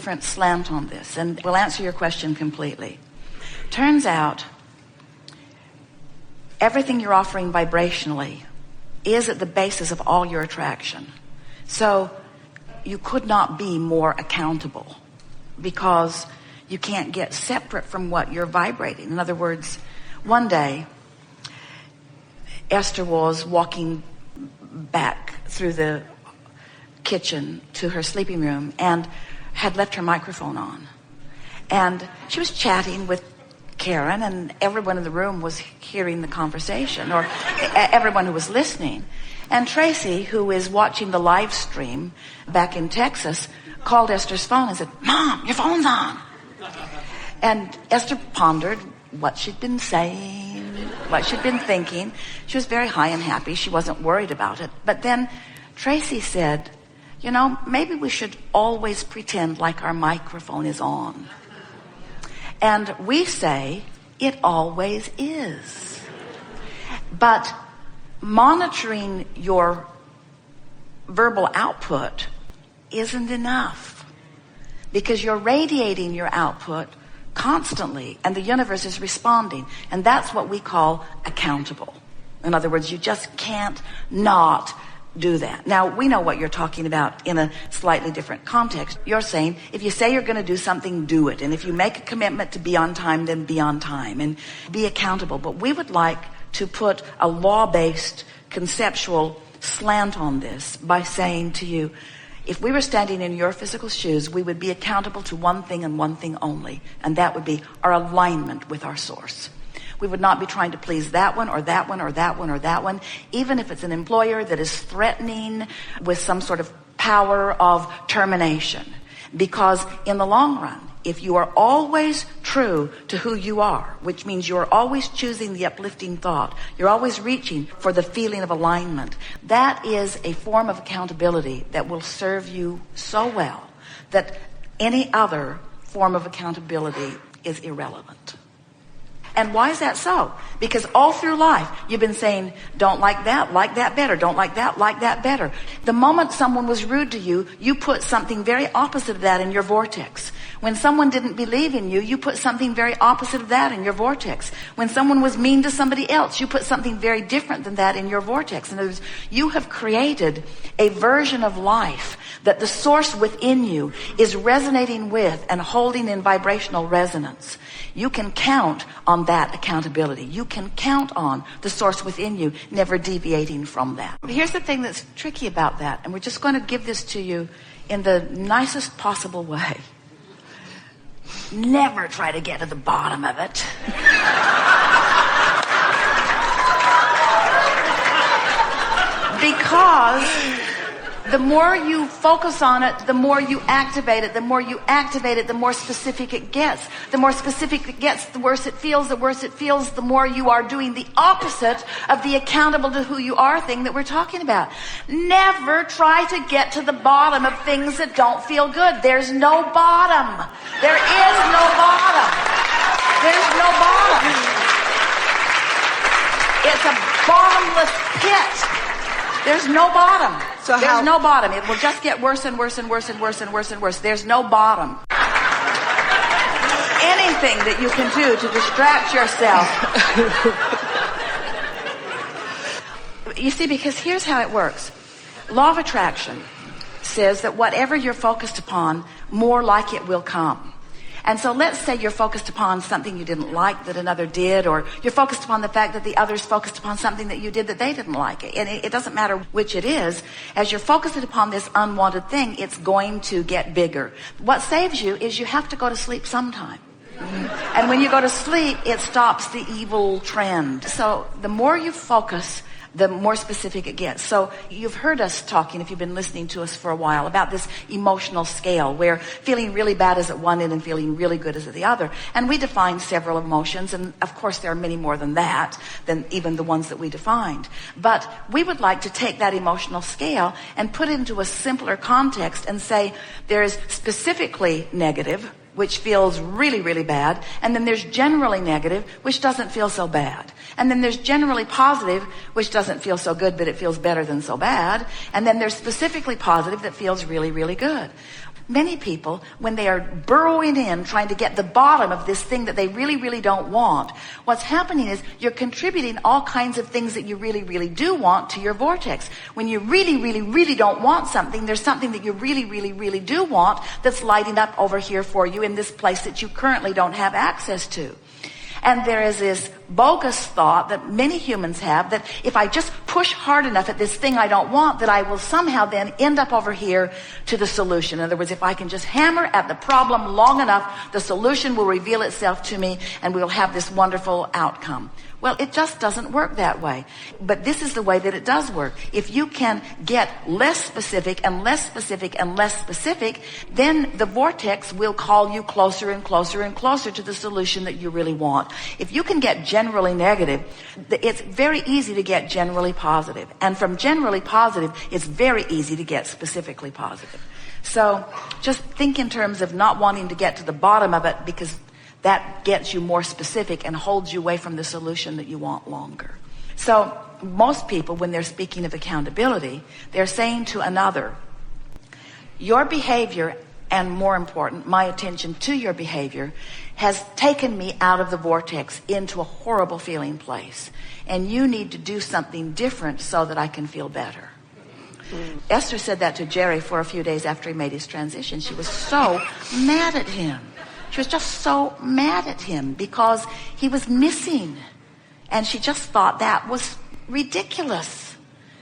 different slant on this, and we'll answer your question completely. Turns out, everything you're offering vibrationally is at the basis of all your attraction. So you could not be more accountable, because you can't get separate from what you're vibrating. In other words, one day, Esther was walking back through the kitchen to her sleeping room and had left her microphone on. And she was chatting with Karen, and everyone in the room was hearing the conversation, or everyone who was listening. And Tracy, who is watching the live stream back in Texas, called Esther's phone and said, "Mom, your phone's on." And Esther pondered what she'd been saying, what she'd been thinking. She was very high and happy. She wasn't worried about it. But then Tracy said, "You know, maybe we should always pretend like our microphone is on." And we say, it always is. But monitoring your verbal output isn't enough, because you're radiating your output constantly, and the universe is responding. And that's what we call accountable. In other words, you just can't not do that. Now, we know what you're talking about in a slightly different context. You're saying, if you say you're going to do something, do it. And if you make a commitment to be on time, then be on time and be accountable. But we would like to put a law-based conceptual slant on this by saying to you, if we were standing in your physical shoes, we would be accountable to one thing and one thing only, and that would be our alignment with our source. We would not be trying to please that one or that one or that one or that one, even if it's an employer that is threatening with some sort of power of termination. Because in the long run, if you are always true to who you are, which means you're always choosing the uplifting thought, you're always reaching for the feeling of alignment, that is a form of accountability that will serve you so well that any other form of accountability is irrelevant. And why is that so? Because all through life, you've been saying, don't like that better, don't like that better. The moment someone was rude to you, you put something very opposite of that in your vortex. When someone didn't believe in you, you put something very opposite of that in your vortex. When someone was mean to somebody else, you put something very different than that in your vortex. In other words, you have created a version of life that the source within you is resonating with and holding in vibrational resonance. You can count on that accountability. You can count on the source within you never deviating from that. Here's the thing that's tricky about that, and we're just going to give this to you in the nicest possible way. Never try to get to the bottom of it. Because the more you focus on it, the more you activate it. The more you activate it, the more specific it gets. The more specific it gets, the worse it feels. The worse it feels, the more you are doing the opposite of the accountable to who you are thing that we're talking about. Never try to get to the bottom of things that don't feel good. There's no bottom. There is no bottom. There's no bottom. It's a bottomless pit. There's no bottom. There's no bottom. It will just get worse and worse and worse and worse and worse and worse. There's no bottom. Anything that you can do to distract yourself. You see, because here's how it works. Law of attraction says that whatever you're focused upon, more like it will come. And so let's say you're focused upon something you didn't like that another did, or you're focused upon the fact that the others focused upon something that you did that they didn't like. And it doesn't matter which it is. As you're focused upon this unwanted thing, it's going to get bigger. What saves you is you have to go to sleep sometime. And when you go to sleep, it stops the evil trend. So the more you focus, the more specific it gets. So you've heard us talking, if you've been listening to us for a while, about this emotional scale where feeling really bad is at one end and feeling really good is at the other. And we defined several emotions, and of course there are many more than that, than even the ones that we defined. But we would like to take that emotional scale and put it into a simpler context and say there's specifically negative, which feels really, really bad. And then there's generally negative, which doesn't feel so bad. And then there's generally positive, which doesn't feel so good, but it feels better than so bad. And then there's specifically positive that feels really, really good. Many people, when they are burrowing in, trying to get the bottom of this thing that they really, really don't want, what's happening is you're contributing all kinds of things that you really, really do want to your vortex. When you really, really, really don't want something, there's something that you really, really, really do want that's lighting up over here for you in this place that you currently don't have access to. And there is this bogus thought that many humans have that if I just push hard enough at this thing I don't want, that I will somehow then end up over here to the solution. In other words, if I can just hammer at the problem long enough, the solution will reveal itself to me and we'll have this wonderful outcome. Well, it just doesn't work that way. But this is the way that it does work. If you can get less specific and less specific and less specific, then the vortex will call you closer and closer and closer to the solution that you really want. If you can get generally negative, it's very easy to get generally positive. And from generally positive, it's very easy to get specifically positive. So just think in terms of not wanting to get to the bottom of it, because that gets you more specific and holds you away from the solution that you want longer. So most people, when they're speaking of accountability, they're saying to another, your behavior, and more important, my attention to your behavior, has taken me out of the vortex into a horrible feeling place. And you need to do something different so that I can feel better. Esther said that to Jerry for a few days after he made his transition. She was so mad at him. She was just so mad at him because he was missing. And she just thought that was ridiculous.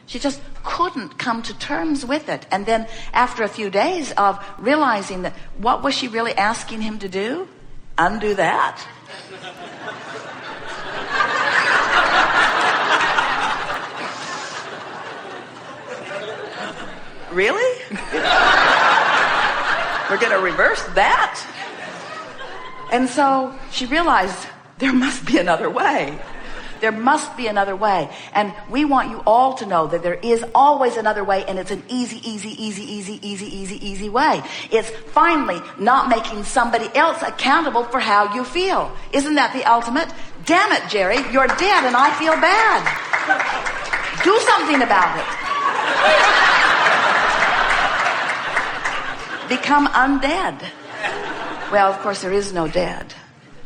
She just couldn't come to terms with it. And then after a few days of realizing that, what was she really asking him to do? Undo that? Really? We're going to reverse that? And so she realized there must be another way. There must be another way. And we want you all to know that there is always another way, and it's an easy way. It's finally not making somebody else accountable for how you feel. Isn't that the ultimate? Damn it, Jerry, you're dead and I feel bad. Do something about it. Become undead. Well, of course, there is no dead.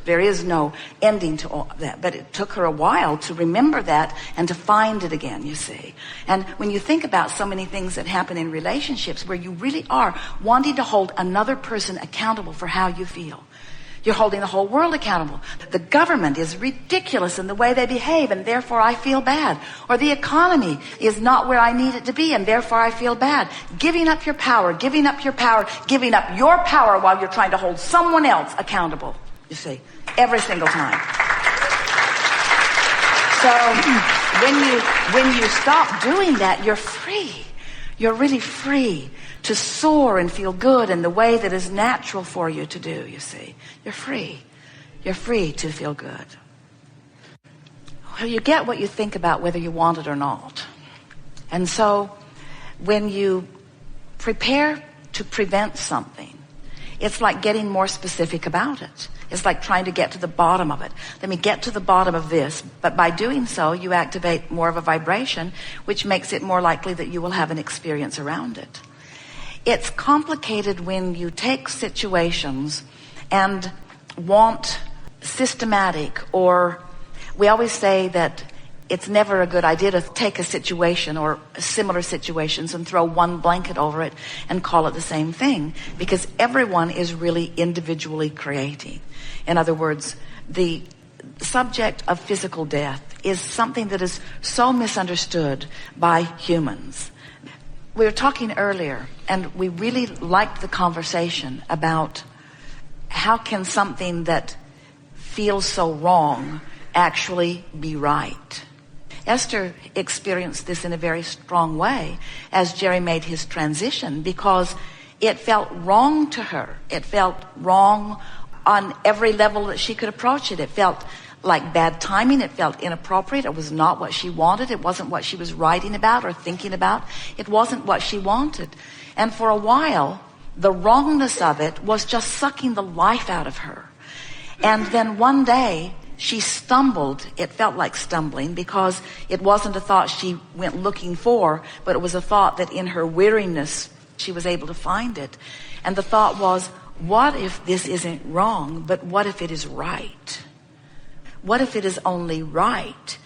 There is no ending to all that. But it took her a while to remember that and to find it again, you see. And when you think about so many things that happen in relationships where you really are wanting to hold another person accountable for how you feel, you're holding the whole world accountable. The government is ridiculous in the way they behave, and therefore I feel bad. Or the economy is not where I need it to be, and therefore I feel bad. Giving up your power, giving up your power, giving up your power while you're trying to hold someone else accountable. You see, every single time. So when you stop doing that, you're free. You're really free to soar and feel good in the way that is natural for you to do, you see. You're free. You're free to feel good. Well, you get what you think about whether you want it or not. And so when you prepare to prevent something, it's like getting more specific about it. It's like trying to get to the bottom of it. Let me get to the bottom of this. But by doing so, you activate more of a vibration, which makes it more likely that you will have an experience around it. It's complicated when you take situations and want systematic, or we always say that it's never a good idea to take a situation or similar situations and throw one blanket over it and call it the same thing, because everyone is really individually creating. In other words, the subject of physical death is something that is so misunderstood by humans. We were talking earlier, and we really liked the conversation about how can something that feels so wrong actually be right. Esther experienced this in a very strong way as Jerry made his transition, because it felt wrong to her. It felt wrong on every level that she could approach it. It felt like bad timing. It felt inappropriate. It was not what she wanted. It wasn't what she was writing about or thinking about. It wasn't what she wanted. And for a while, the wrongness of it was just sucking the life out of her. And then one day, she stumbled. It felt like stumbling, because it wasn't a thought she went looking for, but it was a thought that in her weariness, she was able to find it. And the thought was, what if this isn't wrong, but what if it is right? What if it is only right?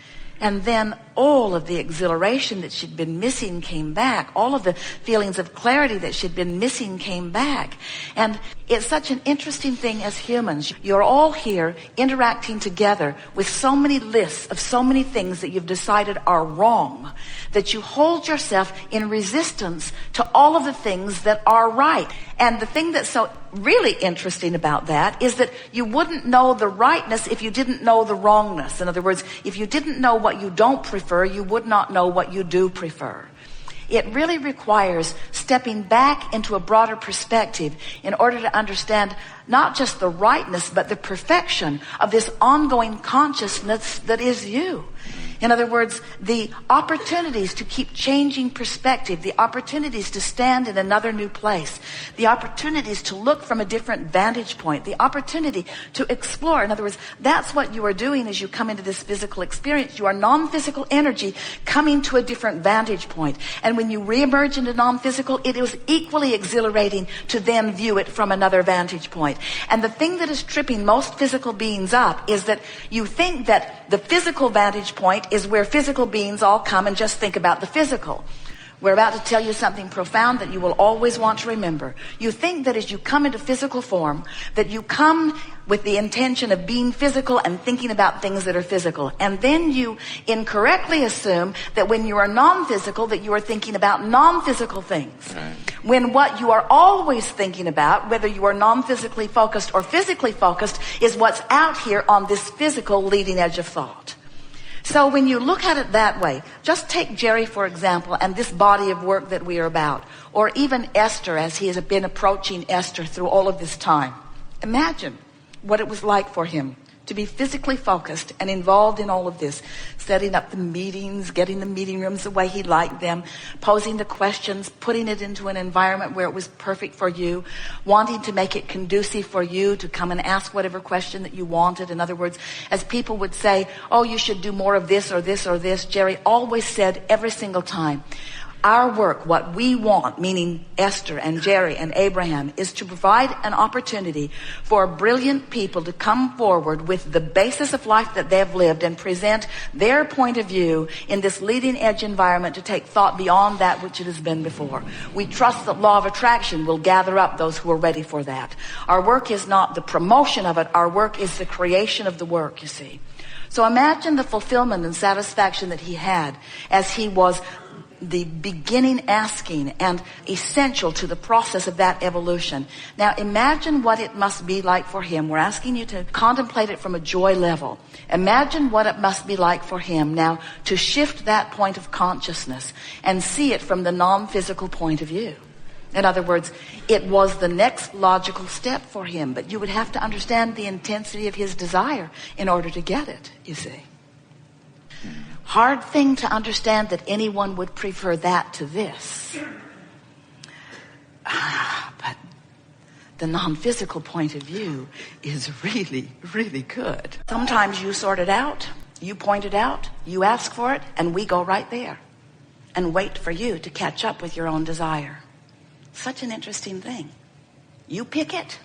And then all of the exhilaration that she'd been missing came back. All of the feelings of clarity that she'd been missing came back. And it's such an interesting thing as humans. You're all here interacting together with so many lists of so many things that you've decided are wrong, that you hold yourself in resistance to all of the things that are right. And the thing that's so really interesting about that is that you wouldn't know the rightness if you didn't know the wrongness. In other words, if you didn't know what you don't prefer, you would not know what you do prefer. It really requires stepping back into a broader perspective in order to understand not just the rightness, but the perfection of this ongoing consciousness that is you. In other words, the opportunities to keep changing perspective, the opportunities to stand in another new place, the opportunities to look from a different vantage point, the opportunity to explore. In other words, that's what you are doing as you come into this physical experience. You are non-physical energy coming to a different vantage point. And when you reemerge into non-physical, it is equally exhilarating to then view it from another vantage point. And the thing that is tripping most physical beings up is that you think that the physical vantage point is where physical beings all come and just think about the physical. We're about to tell you something profound that you will always want to remember. You think that as you come into physical form, that you come with the intention of being physical and thinking about things that are physical. And then you incorrectly assume that when you are non-physical, that you are thinking about non-physical things. Right. When what you are always thinking about, whether you are non-physically focused or physically focused, is what's out here on this physical leading edge of thought. So when you look at it that way, just take Jerry, for example, and this body of work that we are about, or even Esther, as he has been approaching Esther through all of this time. Imagine what it was like for him to be physically focused and involved in all of this, setting up the meetings, getting the meeting rooms the way he liked them, posing the questions, putting it into an environment where it was perfect for you, wanting to make it conducive for you to come and ask whatever question that you wanted. In other words, as people would say, oh, you should do more of this or this or this, Jerry always said every single time, our work, what we want, meaning Esther and Jerry and Abraham, is to provide an opportunity for brilliant people to come forward with the basis of life that they've lived and present their point of view in this leading edge environment to take thought beyond that which it has been before. We trust that law of attraction will gather up those who are ready for that. Our work is not the promotion of it. Our work is the creation of the work, you see. So imagine the fulfillment and satisfaction that he had as he was the beginning asking and essential to the process of that evolution. Now imagine what it must be like for him. We're asking you to contemplate it from a joy level. Imagine what it must be like for him now to shift that point of consciousness and see it from the non-physical point of view. In other words, it was the next logical step for him, but you would have to understand the intensity of his desire in order to get it, you see. Hard thing to understand that anyone would prefer that to this. But the non-physical point of view is really, really good. Sometimes you sort it out, you point it out, you ask for it, and we go right there and wait for you to catch up with your own desire. Such an interesting thing. You pick it,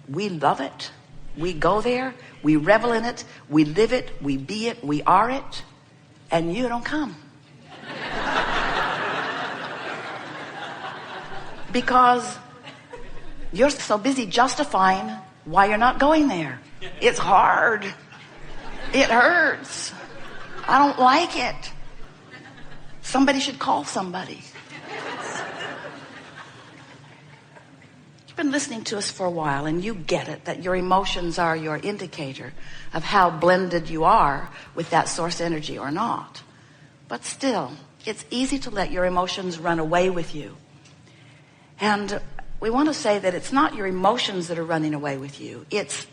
we love it, we go there, we revel in it, we live it, we be it, we are it. And you don't come. Because you're so busy justifying why you're not going there. It's hard. It hurts. I don't like it. Somebody should call somebody. You've been listening to us for a while and you get it, that your emotions are your indicator of how blended you are with that source energy or not. But still, it's easy to let your emotions run away with you. And we want to say that it's not your emotions that are running away with you. It's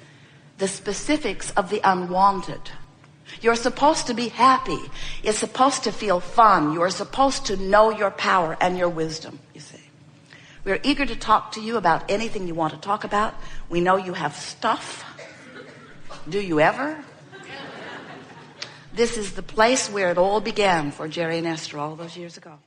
the specifics of the unwanted. You're supposed to be happy. It's supposed to feel fun. You're supposed to know your power and your wisdom, you see. We're eager to talk to you about anything you want to talk about. We know you have stuff. Do you ever? This is the place where it all began for Jerry and Esther all those years ago.